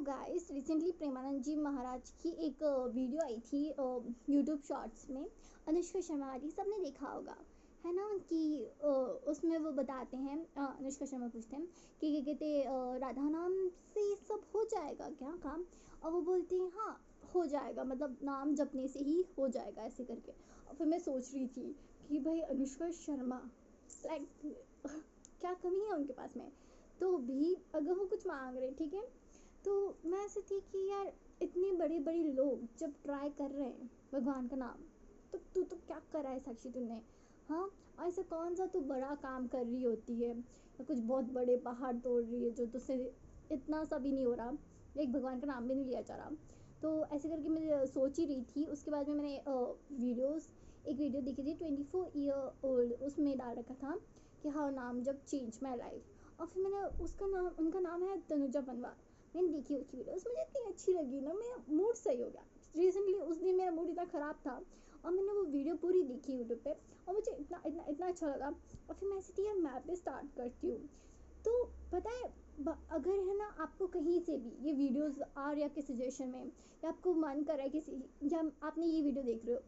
Guys, recently Premanand जी महाराज की एक video आई थी यूट्यूब शॉर्ट्स में। अनुष्का शर्मा वाली सबने देखा होगा, है ना? कि उसमें वो बताते हैं, अनुष्का शर्मा पूछते हैं कि क्या कहते राधा नाम से सब हो जाएगा क्या काम? और वो बोलती हैं हाँ, हो जाएगा, मतलब नाम जपने से ही हो जाएगा, ऐसे करके। और फिर मैं सोच रही थी कि भाई अनुष्का शर्मा, लाइक क्या कमी है उनके पास में? तो भी अगर वो कुछ मांग रहे, ठीक है, तो मैं ऐसे थी कि यार इतने बड़े बड़े लोग जब ट्राई कर रहे हैं भगवान का नाम, तो तू तो क्या करा है साक्षी तूने? हाँ, ऐसा कौन सा तू बड़ा काम कर रही होती है या कुछ बहुत बड़े पहाड़ तोड़ रही है जो तुझसे इतना सा भी नहीं हो रहा, एक भगवान का नाम भी नहीं लिया जा रहा। तो ऐसे करके मैं सोच ही रही थी। उसके बाद में मैंने एक वीडियो देखी थी 24 ईयर ओल्ड, उसमें डाल रखा था कि हाँ, नाम जब चेंज माई लाइफ। और फिर मैंने उनका नाम है तनुजा बनवार। मैंने देखी उसकी वीडियोस, मुझे इतनी अच्छी लगी ना, मेरा मूड सही हो गया। रिसेंटली उस दिन मेरा मूड इतना ख़राब था और मैंने वो वीडियो पूरी देखी यूट्यूब पे, और मुझे इतना इतना इतना अच्छा लगा। और फिर मैं ऐसी थी यार, मैं भी स्टार्ट करती हूँ। तो पता है, अगर है ना आपको कहीं से भी ये वीडियोस आ रही है आपके सजेशन में, या आपको मन कर रहा है किसी, या आपने ये वीडियो देख रहे हो,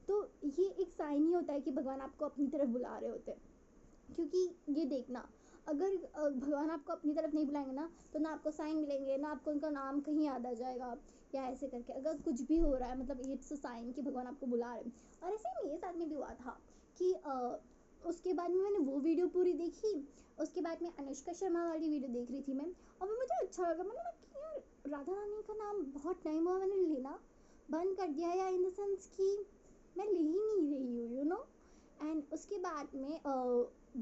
तो ये एक साइन ही होता है कि भगवान आपको अपनी तरफ बुला रहे होते हैं। क्योंकि ये देखना, अगर भगवान आपको अपनी तरफ नहीं बुलाएंगे ना, तो ना आपको साइन मिलेंगे, ना आपको उनका नाम कहीं याद आ जाएगा, या ऐसे करके अगर कुछ भी हो रहा है, मतलब इट्स अ साइन कि भगवान आपको बुला रहे हैं। और ऐसे ही मेरे साथ में भी हुआ था कि उसके बाद में मैंने वो वीडियो पूरी देखी। उसके बाद में अनुष्का शर्मा वाली वीडियो देख रही थी मैं, और मुझे अच्छा लगा। मैंने कहा कि यार, राधा रानी का नाम बहुत टाइम हुआ मैंने लेना बंद कर दिया, या इन द सेंस कि मैं ले ही नहीं रही हूँ, यू नो। एंड उसके बाद में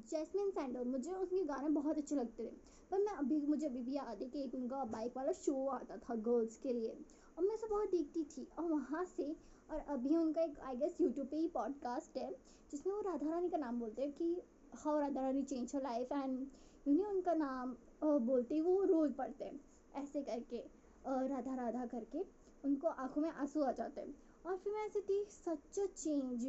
जैस्मिन सैंडल, मुझे उसके गाने बहुत अच्छे लगते थे। पर मुझे अभी भी याद है कि एक उनका बाइक वाला शो आता था गर्ल्स के लिए, और मैं उसे बहुत देखती थी। और वहाँ से, और अभी उनका एक आई गेस यूट्यूब पे ही पॉडकास्ट है जिसमें वो राधा रानी का नाम बोलते हैं कि how Radha Rani change her life, and उनका नाम बोलते ही वो रोज पढ़ते हैं, ऐसे करके राधा राधा करके उनको आंखों में आंसू आ जाते हैं। और फिर मैं ऐसे थी, सच अ चेंज,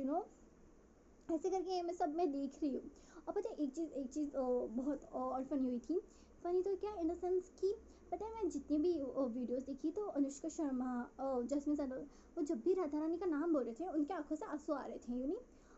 ऐसे करके मैं सब मैं देख रही हूँ। और पता है एक चीज़ बहुत और फनी हुई थी। फनी तो क्या, इन द सेंस कि पता है, मैं जितनी भी वीडियोस देखी, तो अनुष्का शर्मा, जैस्मिन सैंडल, वो जब भी राधा रानी का नाम बोल रहे थे उनके आंखों से आंसू आ रहे थे,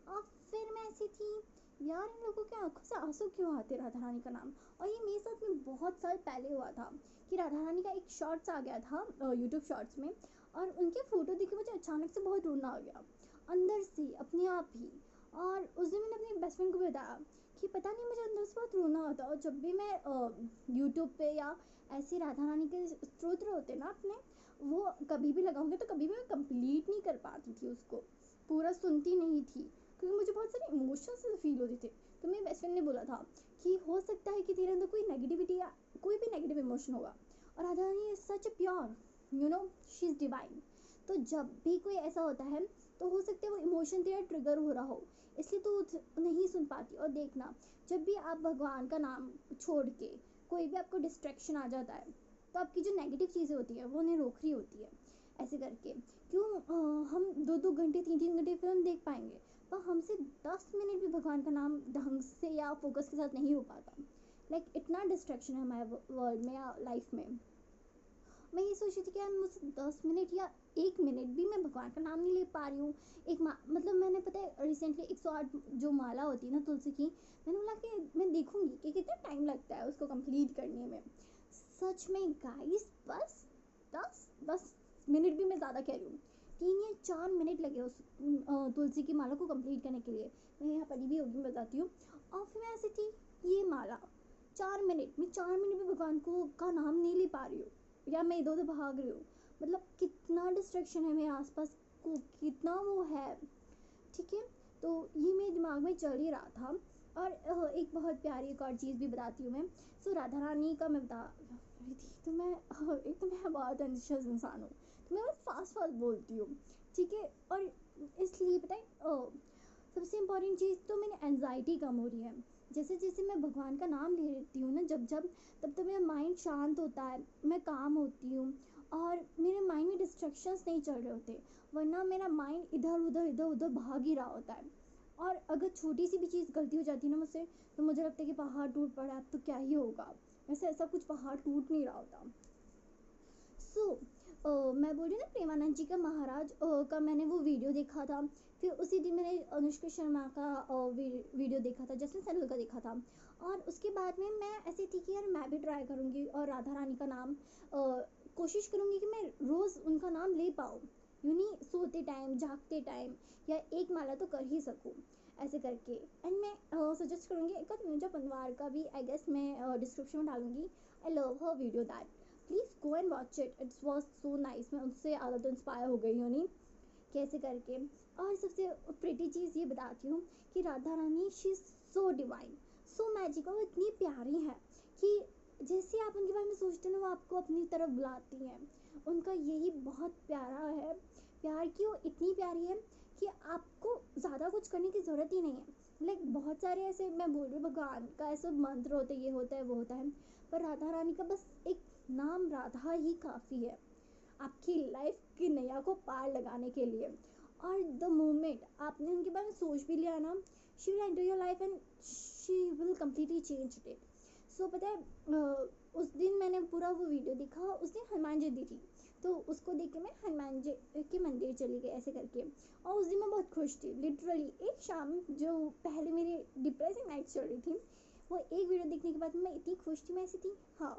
और फिर मैं ऐसी थी, यार इन लोगों के आंखों से आंसू क्यों आते राधा रानी का नाम? और ये मेरे साथ में बहुत साल पहले हुआ था कि राधा रानी का एक शॉर्ट्स आ गया था यूट्यूब शॉर्ट्स में, और उनके फ़ोटो देख के मुझे अचानक से बहुत रोना आ गया, अंदर से अपने आप ही। और उस दिन मैंने अपनी बेस्ट फ्रेंड को भी बताया कि पता नहीं, मुझे अंदर से बहुत रोना आता है। और जब भी मैं यूट्यूब पे या ऐसे राधा रानी के स्त्रोत्र होते ना अपने, वो कभी भी लगाऊंगी, तो कभी भी मैं कंप्लीट नहीं कर पाती थी उसको, पूरा सुनती नहीं थी, क्योंकि मुझे बहुत सारे इमोशंस फील होते थे। तो मेरी बेस्ट फ्रेंड ने बोला था कि हो सकता है कि तेरे अंदर कोई नेगेटिविटी या कोई भी नेगेटिव इमोशन होगा, और Radha Rani is such a pure, she is divine. तो जब भी कोई ऐसा होता है, तो हो सकता है वो इमोशन तेरा ट्रिगर हो रहा हो, इसलिए तू नहीं सुन पाती। और देखना, जब भी आप भगवान का नाम छोड़ के कोई भी आपको डिस्ट्रैक्शन आ जाता है, तो आपकी जो नेगेटिव चीज़ें होती है वो उन्हें रोक रही होती है, ऐसे करके। क्यों हम 2-2 घंटे 3-3 घंटे फिल्म देख पाएंगे, पर हमसे 10 मिनट भी भगवान का नाम ढंग से या फोकस के साथ नहीं हो पाता। लाइक इतना डिस्ट्रैक्शन है हमारे वर्ल्ड में या लाइफ में। मैं ये सोच रही थी कि यार, मुझसे 10 मिनट या 1 मिनट भी मैं भगवान का नाम नहीं ले पा रही हूँ। मतलब मैंने, पता है, रिसेंटली 108 जो माला होती है ना तुलसी की, मैंने बोला कि मैं देखूंगी कि कितना टाइम लगता है उसको कंप्लीट करने में। सच में गाइस, बस 10 मिनट भी मैं ज़्यादा कह रही हूँ, 3 या 4 मिनट लगे उस तुलसी की माला को कंप्लीट करने के लिए। मैं यहाँ पढ़ी भी होगी, मैं बताती हूँ। और फिर मैं ऐसी थी, ये माला 4 मिनट में, 4 मिनट में भगवान को का नाम नहीं ले पा रही हूँ, या मैं इधर उधर भाग रही हूँ। मतलब कितना डिस्ट्रैक्शन है मेरे आसपास को, कितना वो है, ठीक है। तो ये मेरे दिमाग में चल ही रहा था। और एक बहुत प्यारी एक और चीज़ भी बताती हूँ मैं। सो राधा रानी का मैं बता रही थी, तो मैं एक तो मैं बहुत एंशियस इंसान हूँ, तो मैं बहुत फास्ट फास्ट बोलती हूँ, ठीक है। और इसलिए पता है, सबसे इम्पॉर्टेंट चीज़ तो मेरी एनजाइटी कम हो रही है। जैसे जैसे मैं भगवान का नाम ले लेती हूँ ना, जब जब तब तब मेरा माइंड शांत होता है, मैं काम होती हूँ, और मेरे माइंड में डिस्ट्रैक्शंस नहीं चल रहे होते, वरना मेरा माइंड इधर उधर भाग ही रहा होता है। और अगर छोटी सी भी चीज़ गलती हो जाती है ना मुझसे, तो मुझे लगता है कि पहाड़ टूट पड़ा, अब तो क्या ही होगा। वैसे ऐसा कुछ पहाड़ टूट नहीं रहा होता। मैं बोल रही हूँ ना, प्रेमानंद जी का महाराज का मैंने वो वीडियो देखा था। फिर उसी दिन मैंने अनुष्का शर्मा का वीडियो देखा था, जैस्मिन सहगल का देखा था। और उसके बाद में मैं ऐसी थी कि यार मैं भी ट्राई करूँगी और राधा रानी का नाम कोशिश करूँगी कि मैं रोज़ उनका नाम ले पाऊँ, यूँ नहीं सोते टाइम जागते टाइम, या एक माला तो कर ही सकूँ ऐसे करके। एंड मैं सजेस्ट करूँगी एक तनुजा पंदवार का भी, आई गेस मैं डिस्क्रिप्शन में डालूंगी। I love her video that, please go and watch it, it's was so nice. मैं उससे ज़्यादा तो इंस्पायर हो गई हूँ नहीं कैसे करके। और सबसे प्रिटी चीज़ ये बताती हूँ कि Radha Rani she is so divine, so magical, वो इतनी प्यारी है कि जैसे आप उनके बारे में सोचते हैं ना, वो आपको अपनी तरफ बुलाती हैं। उनका यही बहुत प्यारा है प्यार, की वो इतनी प्यारी है कि आपको ज़्यादा कुछ करने की ज़रूरत ही नहीं है। लाइक बहुत सारे ऐसे, मैं बोल रही हूँ भगवान का ऐसे मंत्र होते, ये होता है वो होता है, पर राधा रानी का बस एक नाम राधा ही काफ़ी है आपकी लाइफ की नैया को पार लगाने के लिए। और द मोमेंट आपने उनके बारे में सोच भी लिया ना, she will enter your life and she will completely change it. So पता है उस दिन मैंने पूरा वो वीडियो देखा, उस दिन हनुमान जयंती थी, तो उसको देख के मैं हनुमान जी के मंदिर चली गई ऐसे करके। और उस दिन मैं बहुत खुश थी, लिटरली एक शाम जो पहले मेरी डिप्रेसिंग नाइट चल रही थी, वो एक वीडियो देखने के बाद मैं इतनी खुश थी, मैं ऐसी थी हाँ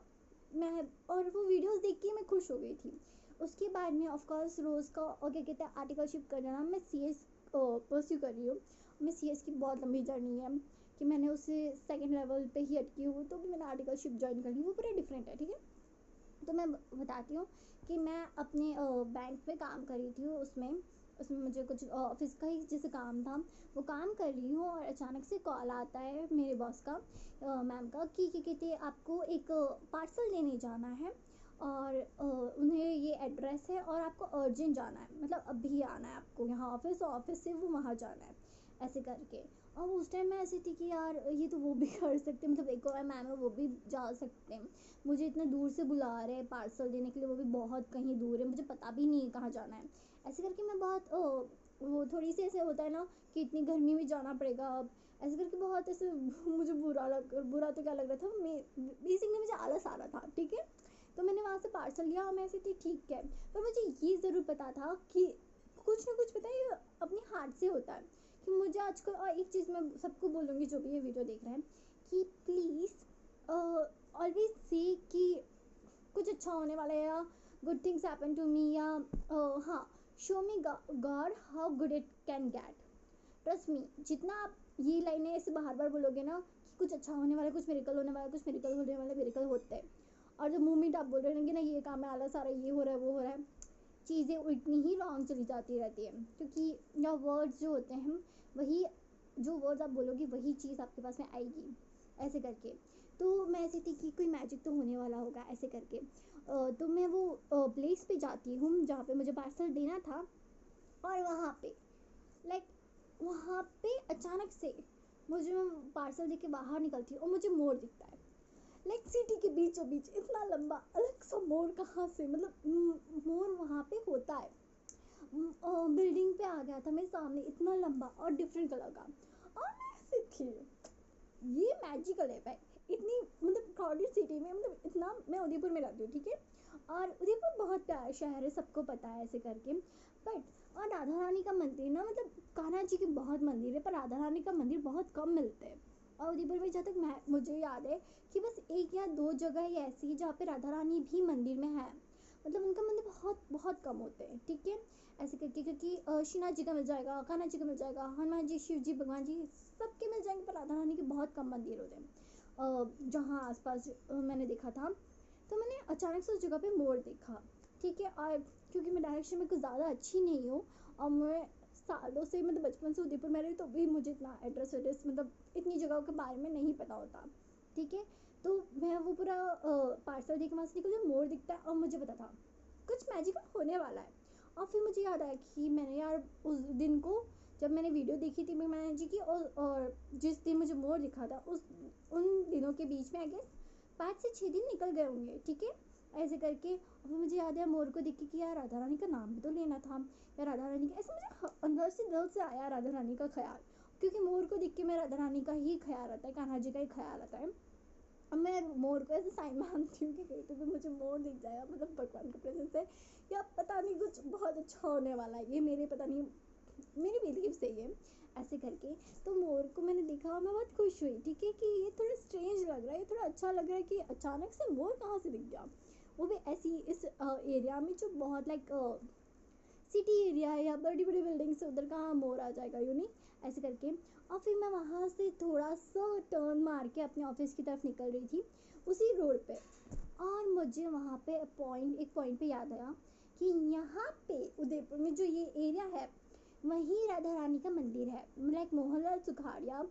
मैं, और वो वीडियोस देख के मैं खुश हो गई थी। उसके बाद में ऑफ कोर्स रोज़ का और क्या कहते हैं आर्टिकलशिप करना, मैं सीएस परस्यू कर रही हूँ। मैं सीएस की बहुत लंबी जर्नी है कि मैंने उसे सेकंड लेवल पे ही अटकी हूँ, तो भी मैंने आर्टिकलशिप ज्वाइन कर ली, वो पूरा डिफरेंट है ठीक है। तो मैं बताती हूँ कि मैं अपने बैंक में काम कर रही थी, उसमें उसमें मुझे कुछ ऑफिस का ही जैसे काम था, वो काम कर रही हूँ, और अचानक से कॉल आता है मेरे बॉस का, मैम का, कि क्या कहते हैं आपको एक पार्सल लेने जाना है, और उन्हें ये एड्रेस है और आपको अर्जेंट जाना है, मतलब अभी आना है आपको यहाँ ऑफिस, और ऑफिस से वो वहाँ जाना है ऐसे करके। और उस टाइम मैं ऐसी थी कि यार ये तो वो भी कर सकते हैं, मतलब एक और मैम है वो भी जा सकते हैं, मुझे इतना दूर से बुला रहे हैं पार्सल देने के लिए, वो भी बहुत कहीं दूर है, मुझे पता भी नहीं है कहाँ जाना है ऐसे करके। मैं बहुत वो थोड़ी सी ऐसे होता है ना कि इतनी गर्मी में जाना पड़ेगा अब, ऐसे करके बहुत ऐसे मुझे बुरा तो क्या लग रहा था, मैं बेसिकली मुझे आलस आ रहा था ठीक है। तो मैंने वहाँ से पार्सल लिया और मैं ऐसी थी ठीक है, पर मुझे ये ज़रूर पता था कि कुछ ना कुछ पता है ये अपने हाथ से होता है, कि मुझे आजकल, और एक चीज़ मैं सबको बोलूँगी जो भी ये वीडियो देख रहे हैं, कि प्लीज़ ऑलवेज सी कि कुछ अच्छा होने वाला है, या good things happen to me, या हाँ show me God how good it can get. Trust me, जितना आप ये लाइनें ऐसे बार बार बोलोगे ना कि कुछ अच्छा होने वाला है, कुछ मेरिकल होने वाला है, कुछ मेरिकल होने वाला है, मेरिकल होते हैं। और जब मूवमेंट आप बोल रहे हैं कि ना ये काम है, आलस आ रहा है, ये हो रहा है वो हो रहा है, चीज़ें उतनी ही रॉन्ग चली जाती रहती है, क्योंकि या वर्ड्स जो होते हैं वही, जो वर्ड्स आप बोलोगे वही चीज़ आपके पास में आएगी ऐसे करके। तो मैं ऐसी थी कि कोई मैजिक तो होने वाला होगा ऐसे करके। तो मैं वो प्लेस पे जाती हूँ जहाँ पे मुझे पार्सल देना था, और वहाँ पे लाइक वहाँ पे अचानक से मुझे, मैं पार्सल दे के बाहर निकलती हूँ और मुझे मोर दिखता है, लाइक सिटी के बीचों बीच इतना लंबा अलग सा मोर कहाँ से, मतलब मोर वहाँ पे होता है, बिल्डिंग पे आ गया था मेरे सामने इतना लंबा और डिफरेंट कलर का। और मैं ऐसे थी ये मैजिकल है भाई, इतनी मतलब क्राउडेड सिटी में, मतलब इतना, मैं उदयपुर में रहती हूँ ठीक है, और उदयपुर बहुत प्यारा शहर है सबको पता है ऐसे करके। बट और राधा रानी का मंदिर ना, मतलब कान्हा जी के बहुत मंदिर है पर राधा रानी का मंदिर बहुत कम मिलते हैं। और उदयपुर में जहाँ तक मैं मुझे याद है कि बस एक या दो जगह ही ऐसी है जहाँ पे राधा रानी भी मंदिर में है, मतलब उनका मंदिर बहुत बहुत कम होते हैं ठीक है ऐसे करके, क्योंकि श्रीनाथ जी का मिल जाएगा, कान्हा जी का मिल जाएगा, हनुमान जी, शिव जी, भगवान जी सबके मिल जाएंगे, पर राधा रानी के बहुत कम मंदिर होते हैं जहाँ आसपास मैंने देखा था। तो मैंने अचानक से उस जगह पे मोर देखा ठीक है, और क्योंकि मैं डायरेक्शन में कुछ ज़्यादा अच्छी नहीं हूँ, और मैं सालों से मतलब बचपन से उदयपुर में रही, तो भी मुझे इतना एड्रेस वेड्रेस मतलब इतनी जगहों के बारे में नहीं पता होता ठीक है। तो मैं वो पूरा पार्सल देख के वहाँ से निकली, मोर दिखता है और मुझे पता था कुछ मैजिकल होने वाला है। और फिर मुझे याद आया कि मैंने यार उस दिन को जब मैंने वीडियो देखी थी मैंने जी की, और जिस दिन मुझे मोर दिखा था उस उन दिनों के बीच में आई गेस 5 से 6 दिन निकल गए होंगे ठीक है ऐसे करके। और फिर मुझे याद है मोर को देख के कि यार राधा रानी का नाम भी तो लेना था, या राधा रानी का ऐसे मुझे अंदर से दिल से आया राधा रानी का ख्याल, क्योंकि मोर को देख के मैं राधा रानी का ही ख्याल आता है, कान्हा जी का ही ख्याल आता है। अब मैं मोर को ऐसे साइन मानती हूँ कि कहीं पे भी मुझे मोर दिख जाएगा, मतलब भगवान के प्रेजेंस है, या पता नहीं कुछ बहुत अच्छा होने वाला है, ये मेरे पता नहीं मेरी बिलीव से ही है ऐसे करके। तो मोर को मैंने देखा और मैं बहुत खुश हुई, ठीक है, कि ये थोड़ा स्ट्रेंज लग रहा है, ये थोड़ा अच्छा लग रहा है कि अचानक से मोर कहाँ से दिख गया, वो भी ऐसी इस एरिया में जो बहुत लाइक सिटी एरिया है या बड़ी बड़ी बिल्डिंग से, उधर कहाँ मोर आ जाएगा ऐसे करके। और फिर मैं वहाँ से थोड़ा सा टर्न मार के अपने ऑफिस की तरफ निकल रही थी उसी रोड पे, और मुझे वहाँ पे एक पॉइंट पे याद आया कि यहाँ पे उदयपुर में जो ये एरिया है वहीं राधा रानी का मंदिर है, लाइक मोहनलाल सुखाड़िया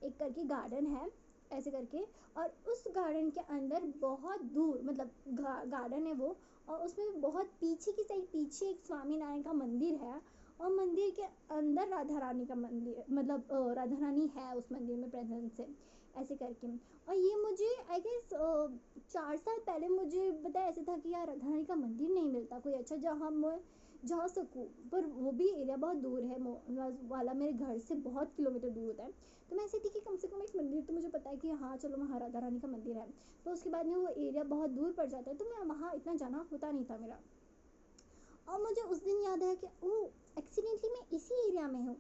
एक करके गार्डन है ऐसे करके। और उस गार्डन के अंदर बहुत दूर, मतलब गार्डन है वो, और उसमें बहुत पीछे की साइड पीछे एक स्वामी नारायण का मंदिर है, और मंदिर के अंदर राधा रानी का मंदिर, मतलब राधा रानी है उस मंदिर में प्रेजेंस है ऐसे करके। और ये मुझे आई गेस 4 साल पहले मुझे पता ऐसे था कि यार राधा रानी का मंदिर नहीं मिलता कोई अच्छा जहाँ मैं जा सकूँ, पर वो भी एरिया बहुत दूर है वाला, मेरे घर से बहुत किलोमीटर दूर होता है। तो मैं ऐसी थी कि कम से कम एक मंदिर तो मुझे पता है कि हाँ चलो वहाँ राधा रानी का मंदिर है, तो उसके बाद में वो एरिया बहुत दूर पड़ जाता है, तो मैं वहाँ इतना जाना होता नहीं था मेरा। और मुझे उस दिन याद है कि ओ एक्सीडेंटली मैं इसी एरिया में हूँ,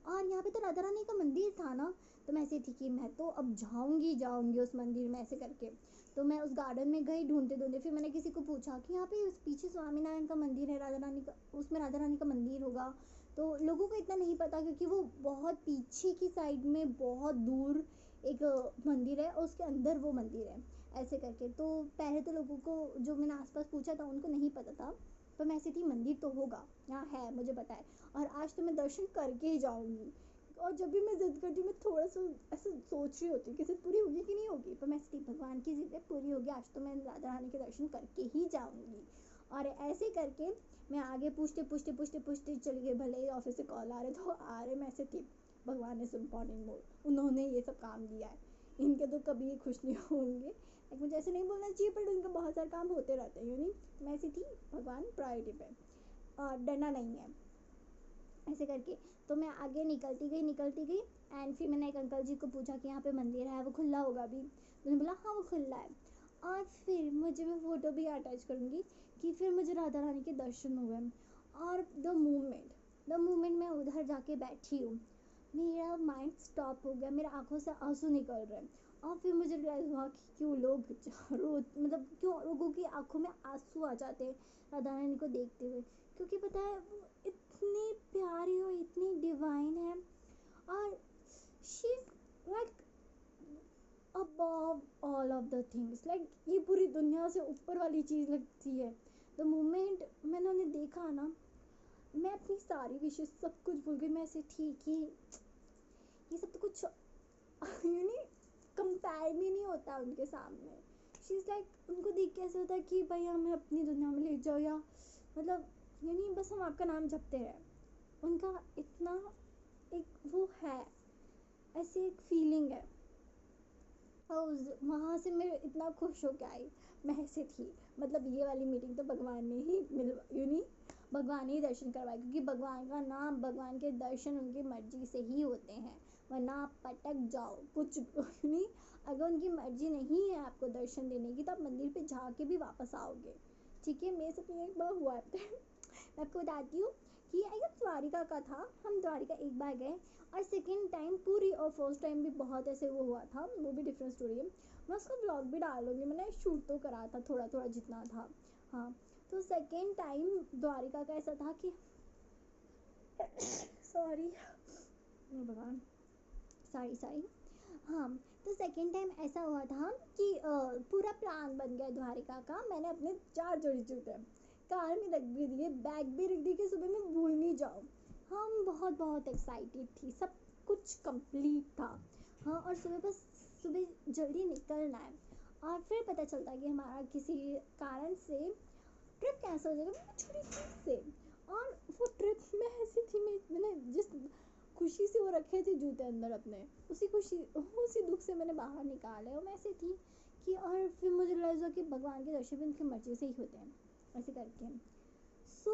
और यहाँ पे तो राधा रानी का मंदिर था ना, तो मैं ऐसी थी कि मैं तो अब जाऊंगी उस मंदिर में ऐसे करके। तो मैं उस गार्डन में गई ढूंढते ढूंढते, फिर मैंने किसी को पूछा कि यहाँ पे उस पीछे स्वामी नारायण का मंदिर है, राधा रानी का, उसमें राधा रानी का मंदिर होगा। तो लोगों को इतना नहीं पता क्योंकि वो बहुत पीछे की साइड में बहुत दूर एक मंदिर है और उसके अंदर वो मंदिर है ऐसे करके। तो पहले तो लोगों को, जो मैंने आसपास पूछा था, उनको नहीं पता था, पर मैं ऐसी थी मंदिर तो होगा, यहाँ है मुझे पता है, और आज तो मैं दर्शन करके ही जाऊंगी। और जब भी मैं जिद करती हूँ, मैं थोड़ा सा ऐसे सोच रही होती हूँ कि जिद पूरी होगी कि नहीं होगी, पर मैं ऐसी भगवान की जिद पूरी होगी, आज तो मैं राधा रानी के दर्शन करके ही जाऊंगी। और ऐसे करके मैं आगे पूछते चली गई, भले ही ऑफिस से कॉल आ रहे तो आ रहे, मैं ऐसे थी भगवान इज इम्पॉर्टेंट मोर, उन्होंने ये सब काम दिया है, इनके तो कभी खुश नहीं होंगे, मुझे ऐसे नहीं बोलना चाहिए, पर उनका बहुत सारे काम होते रहते हैं मैं ऐसी थी भगवान प्रायोरिटी पे, और डरना नहीं है ऐसे करके। तो मैं आगे निकलती गई एंड फिर मैंने एक अंकल जी को पूछा कि यहाँ पे मंदिर है, वो खुला होगा अभी? उन्होंने बोला हाँ वो खुला है। और फिर मैं फ़ोटो भी अटैच करूँगी कि फिर मुझे राधा रानी के दर्शन हुए। और द मोमेंट मैं उधर जाके बैठी हूँ, मेरा माइंड स्टॉप हो गया, मेरे आंखों से आंसू निकल रहे हैं। और फिर मुझे रियलाइज़ हुआ कि क्यों लोगों की आंखों में आंसू आ जाते हैं राधा रानी को देखते हुए, क्योंकि पता है वो इतनी प्यारी और इतनी डिवाइन है, और she is like above all of the things, like ये पूरी दुनिया से ऊपर वाली चीज़ लगती है। द मोमेंट मैंने उन्हें देखा ना, मैं अपनी सारी विशेष सब कुछ भूल गई, मैं ऐसे थी कि ये सब तो कुछ कंपेयर भी नहीं होता उनके सामने। शी इज़ लाइक, उनको देख के ऐसा होता है कि भाई हमें अपनी दुनिया में ले जाओ, या मतलब बस हम आपका नाम जपते रहे। उनका इतना एक वो है, ऐसी एक फीलिंग है। और वहाँ से मैं इतना खुश हो के आई, मैं ऐसे थी, मतलब ये वाली मीटिंग तो भगवान ने ही भगवान ने ही दर्शन करवाए, क्योंकि भगवान का नाम, भगवान के दर्शन उनकी मर्जी से ही होते हैं, वरना आप पटक जाओ कुछ नहीं। अगर उनकी मर्जी नहीं है आपको दर्शन देने की, तो आप मंदिर पे जाके भी वापस आओगे, ठीक है। मेरे साथ एक बार हुआ था मैं आपको बताती हूँ कि आई गेस द्वारिका का था, हम द्वारिका एक बार गए, और सेकेंड टाइम पूरी, और फर्स्ट टाइम भी बहुत ऐसे वो हुआ था, वो भी डिफरेंट स्टोरी है, मैं उसका ब्लॉग भी डालूंगी, मैंने शूट तो करा था थोड़ा थोड़ा जितना था। हाँ, तो सेकेंड टाइम द्वारिका का ऐसा था कि सॉरी भगवान, सॉरी। हाँ, तो सेकेंड टाइम ऐसा हुआ था कि पूरा प्लान बन गया द्वारिका का, मैंने अपने 4 जोड़ी जूते कार में रख भी दिए, बैग भी रख दी कि सुबह मैं भूल नहीं जाऊँ। हम बहुत बहुत एक्साइटेड थी, सब कुछ कंप्लीट था। हाँ, और सुबह जल्दी निकलना है, और फिर पता चलता कि हमारा किसी कारण से ट्रिप कैंसिल हो जाएगा, छोटी चीज़ से। और वो ट्रिप में ऐसी थी, मैंने जिस खुशी से वो रखे थे जूते अंदर अपने, उसी दुख से मैंने बाहर निकाले, और मैं ऐसी थी कि, और फिर मुझे रियलाइज़ हुआ कि भगवान के दर्शन भी उनकी मर्जी से ही होते हैं ऐसे करके। सो